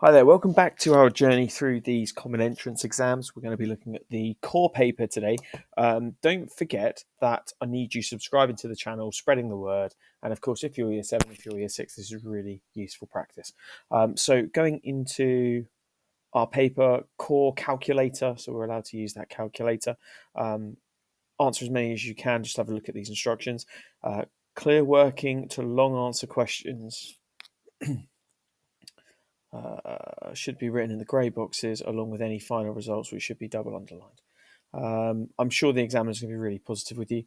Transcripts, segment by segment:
Hi there, welcome back to our journey through these common entrance exams. We're going to be looking at the core paper today. Don't forget that I need you subscribing to the channel, spreading the word, and of course, if you're year 7, if you're year 6, this is really useful practice. So going into our paper, core calculator, so we're allowed to use that calculator. Answer as many as you can, just have a look at these instructions. Clear working to long answer questions should be written in the grey boxes along with any final results, which should be double underlined. I'm sure the examiner is going to be really positive with you.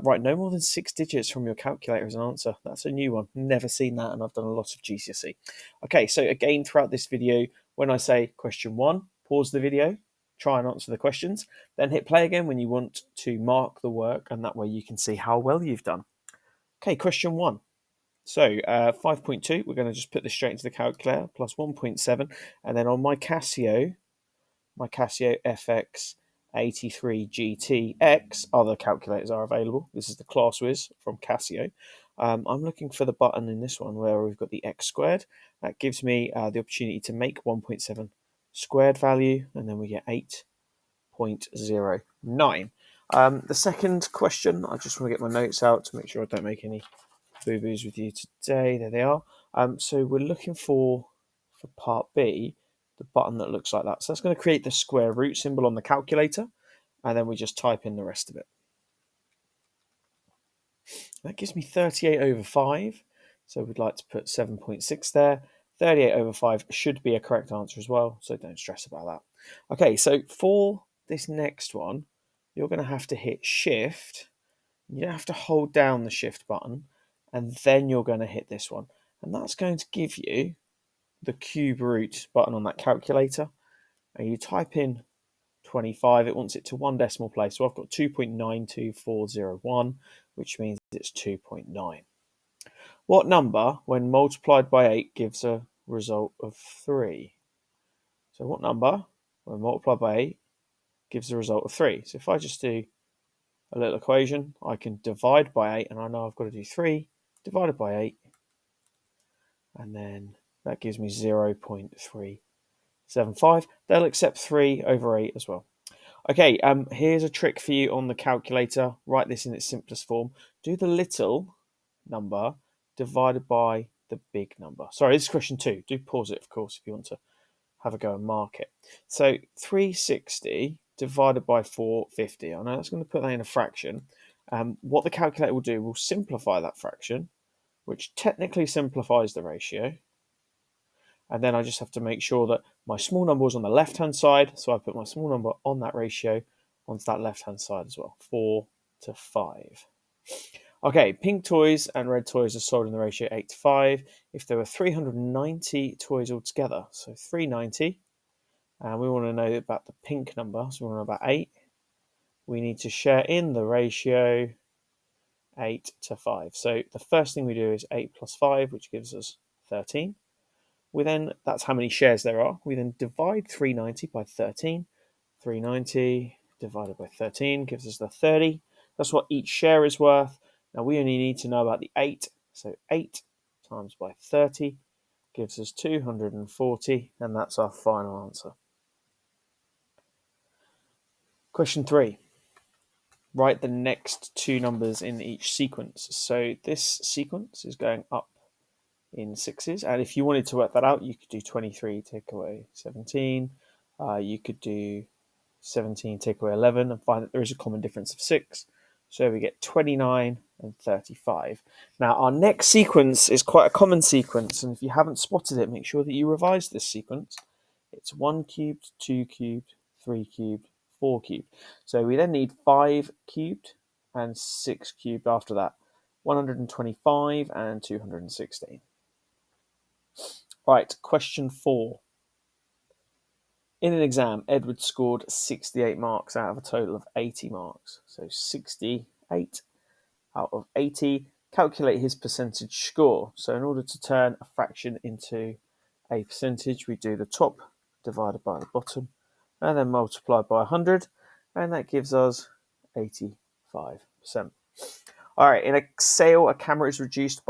Write no more than 6 digits from your calculator as an answer. That's a new one. Never seen that, and I've done a lot of GCSE. Okay, so again, throughout this video, when I say question 1, pause the video, try and answer the questions, then hit play again when you want to mark the work, and that way you can see how well you've done. Okay, question 1. So 5.2, we're going to just put this straight into the calculator, plus 1.7. And then on my Casio FX 83GTX, other calculators are available. This is the ClassWiz from Casio. I'm looking for the button in this one where we've got the x squared. That gives me the opportunity to make 1.7 squared value, and then we get 8.09. The second question, I just want to get my notes out to make sure I don't make any boo-boos with you today. There they are. So we're looking for part B, the button that looks like that. So that's going to create the square root symbol on the calculator, and then we just type in the rest of it. That gives me 38 over 5. So we'd like to put 7.6 there. 38 over 5 should be a correct answer as well, so don't stress about that. Okay, so for this next one, you're going to have to hit Shift. You don't have to hold down the Shift button, and then you're going to hit this one. And that's going to give you the cube root button on that calculator. And you type in 25, it wants it to one decimal place. So I've got 2.92401, which means it's 2.9. What number, when multiplied by 8, gives a result of 3? So what number, when multiplied by 8, gives a result of 3? So if I just do a little equation, I can divide by 8, and I know I've got to do 3 divided by 8, and then that gives me 0.375. They'll accept 3 over 8 as well. Okay, here's a trick for you on the calculator. Write this in its simplest form. Do the little number divided by the big number. Sorry, this is question 2. Do pause it, of course, if you want to have a go and mark it. So 360 divided by 450. I know that's going to put that in a fraction. What the calculator will do will simplify that fraction, which technically simplifies the ratio. And then I just have to make sure that my small number was on the left-hand side. So I put my small number on that ratio onto that left-hand side as well, 4 to 5. Okay, pink toys and red toys are sold in the ratio 8 to 5. If there were 390 toys altogether, so 390, and we want to know about the pink number, so we want to know about 8, we need to share in the ratio 8 to 5. So the first thing we do is 8 plus 5, which gives us 13. That's how many shares there are. We then divide 390 by 13. 390 divided by 13 gives us the 30. That's what each share is worth. Now we only need to know about the 8. So 8 times by 30 gives us 240, and that's our final answer. Question 3. Write the next 2 numbers in each sequence. So this sequence is going up in 6s, and if you wanted to work that out, you could do 23 take away 17. You could do 17 take away 11 and find that there is a common difference of 6. So we get 29 and 35. Now our next sequence is quite a common sequence, and if you haven't spotted it, make sure that you revise this sequence. It's 1 cubed, 2 cubed, 3 cubed, 4 cubed. So we then need 5 cubed and 6 cubed after that. 125 and 216. Right, question 4. In an exam, Edward scored 68 marks out of a total of 80 marks. So 68 out of 80. Calculate his percentage score. So in order to turn a fraction into a percentage, we do the top divided by the bottom and then multiply by 100, and that gives us 85%. All right, in a sale, a camera is reduced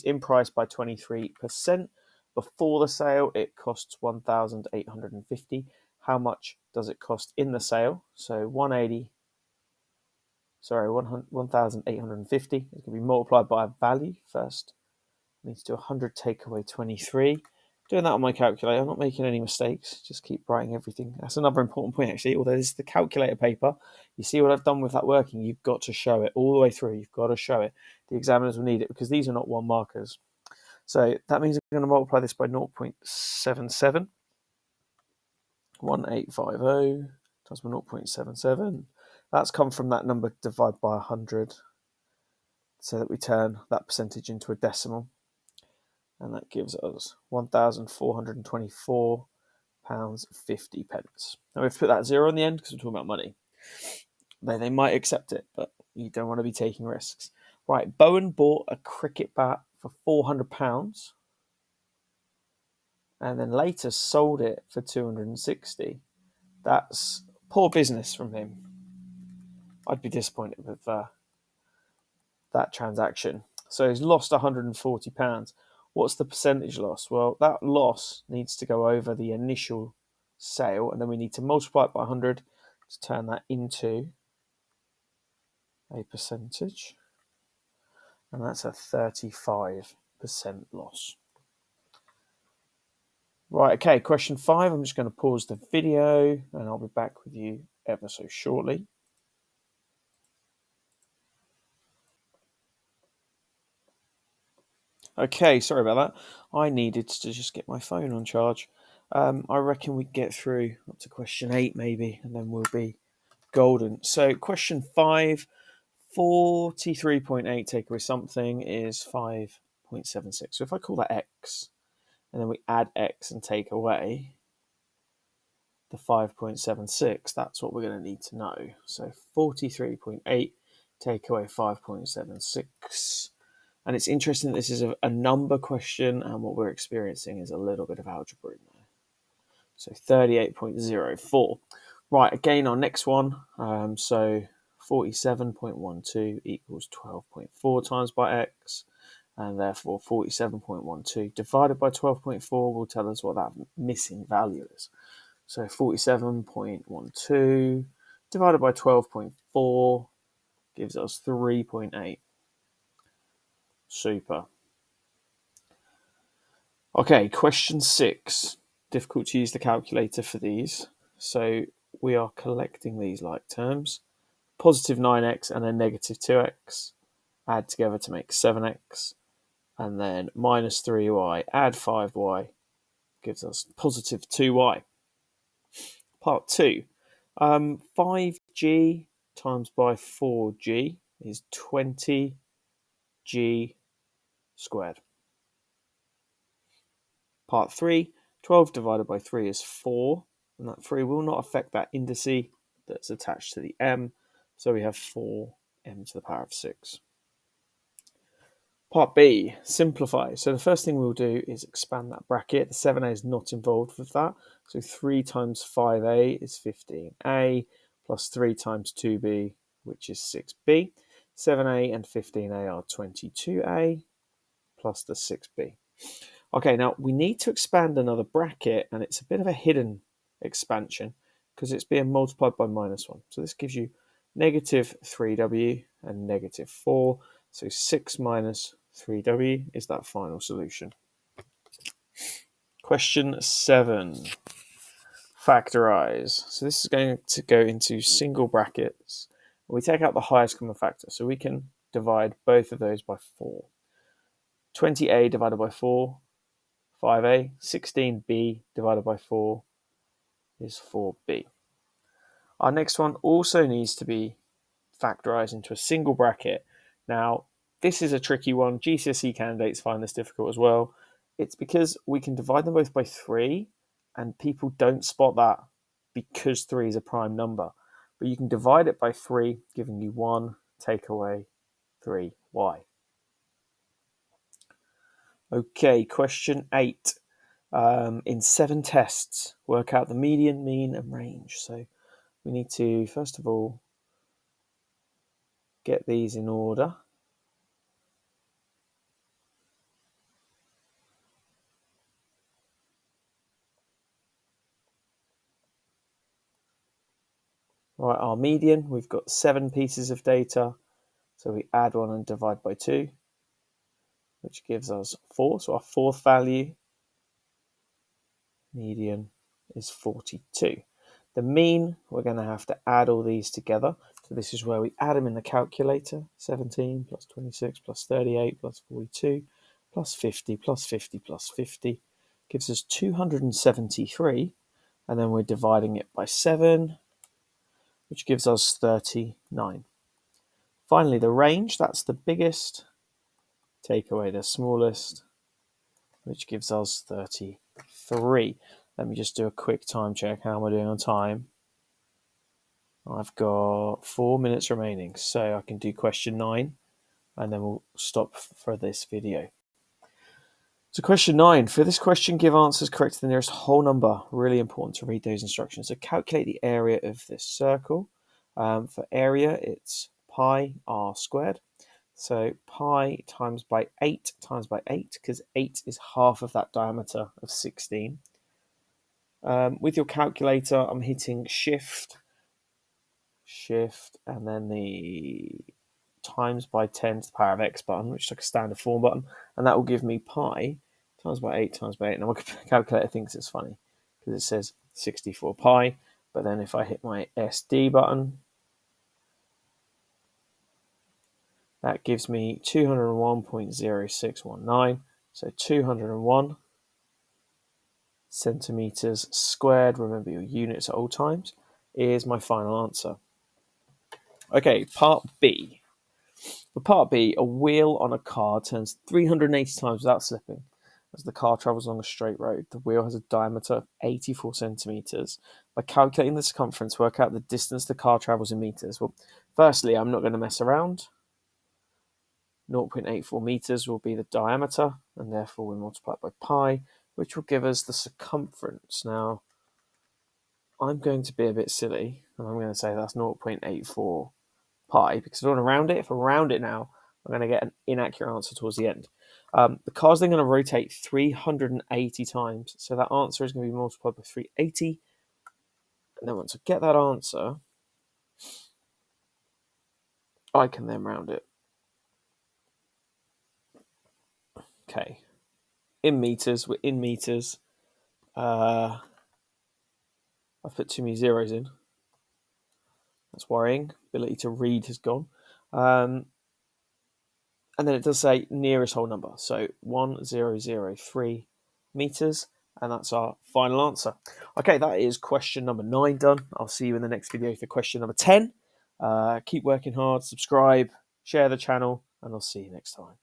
in price by 23%. before the sale, it costs 1,850. How much does it cost in the sale? So 1,850 is going to be multiplied by a value first. I need to do 100 take away 23. Doing that on my calculator, I'm not making any mistakes. Just keep writing everything. That's another important point, actually. Although this is the calculator paper, you see what I've done with that working. You've got to show it all the way through. You've got to show it. The examiners will need it because these are not one markers. So that means I'm going to multiply this by 0.77. 1850 times by 0.77. That's come from that number divided by 100 so that we turn that percentage into a decimal. And that gives us £1,424.50. Now we've put that zero on the end because we're talking about money. They might accept it, but you don't want to be taking risks. Right, Bowen bought a cricket bat for £400 and then later sold it for £260. That's poor business from him. I'd be disappointed with that transaction. So he's lost £140. What's the percentage loss? Well, that loss needs to go over the initial sale, and then we need to multiply it by 100 to turn that into a percentage. And that's a 35% loss. Right, okay, question 5. I'm just going to pause the video, and I'll be back with you ever so shortly. Okay, sorry about that. I needed to just get my phone on charge. I reckon we get through up to question 8 maybe, and then we'll be golden. So question 5, 43.8 take away something is 5.76. So if I call that x, and then we add x and take away the 5.76, that's what we're going to need to know. So 43.8 take away 5.76. And it's interesting that this is a number question, and what we're experiencing is a little bit of algebra in there. So 38.04. Right, again, our next one. So 47.12 equals 12.4 times by x, and therefore 47.12 divided by 12.4 will tell us what that missing value is. So 47.12 divided by 12.4 gives us 3.8. Super. Okay, question 6. Difficult to use the calculator for these. So we are collecting these like terms. Positive 9x and then negative 2x. Add together to make 7x. And then minus 3y, add 5y, gives us positive 2y. Part 2. 5g times by 4g is 20g squared. Part 3, 12 divided by 3 is 4, and that 3 will not affect that indice that's attached to the m, so we have 4m to the power of 6. Part B, simplify. So the first thing we'll do is expand that bracket. The 7a is not involved with that, so 3 times 5a is 15a, plus 3 times 2b, which is 6b. 7a and 15a are 22a, plus the 6b. Okay, now we need to expand another bracket, and it's a bit of a hidden expansion because it's being multiplied by minus 1. So this gives you negative 3w and negative 4. So 6 minus 3w is that final solution. Question 7. Factorize. So this is going to go into single brackets. We take out the highest common factor, so we can divide both of those by 4. 20a divided by 4, 5a. 16b divided by 4 is 4b. Our next one also needs to be factorized into a single bracket. Now, this is a tricky one. GCSE candidates find this difficult as well. It's because we can divide them both by 3, and people don't spot that because 3 is a prime number. But you can divide it by 3, giving you 1, take away 3y. Okay, question 8. In 7 tests, work out the median, mean, and range. So we need to, first of all, get these in order. Right, our median, we've got 7 pieces of data. So we add 1 and divide by 2, which gives us 4. So our fourth value, median, is 42. The mean, we're going to have to add all these together. So this is where we add them in the calculator. 17 plus 26 plus 38 plus 42 plus 50 plus 50 plus 50 gives us 273. And then we're dividing it by 7, which gives us 39. Finally, the range, that's the biggest. Take away the smallest, which gives us 33. Let me just do a quick time check. How am I doing on time? I've got 4 minutes remaining, so I can do question 9, and then we'll stop for this video. So question 9, for this question, give answers correct to the nearest whole number. Really important to read those instructions. So calculate the area of this circle. For area, it's pi r squared. So pi times by 8 times by 8, because 8 is half of that diameter of 16. With your calculator, I'm hitting shift, and then the times by 10 to the power of x button, which is like a standard form button, and that will give me pi times by 8 times by 8. Now my calculator thinks it's funny because it says 64 pi, but then if I hit my SD button, that gives me 201.0619, so 201 centimeters squared, remember your units at all times, is my final answer. Okay, part B. For part B, a wheel on a car turns 380 times without slipping. As the car travels along a straight road, the wheel has a diameter of 84 centimeters. By calculating the circumference, work out the distance the car travels in meters. Well, firstly, I'm not going to mess around. 0.84 meters will be the diameter, and therefore we multiply it by pi, which will give us the circumference. Now, I'm going to be a bit silly, and I'm going to say that's 0.84 pi, because I don't want to round it. If I round it now, I'm going to get an inaccurate answer towards the end. The car's then going to rotate 380 times, so that answer is going to be multiplied by 380, and then once I get that answer, I can then round it. Okay, in meters, we're in meters. I've put too many zeros in. That's worrying. Ability to read has gone. And then it does say nearest whole number. So 1003 meters. And that's our final answer. Okay, that is question number 9 done. I'll see you in the next video for question number 10. Keep working hard, subscribe, share the channel, and I'll see you next time.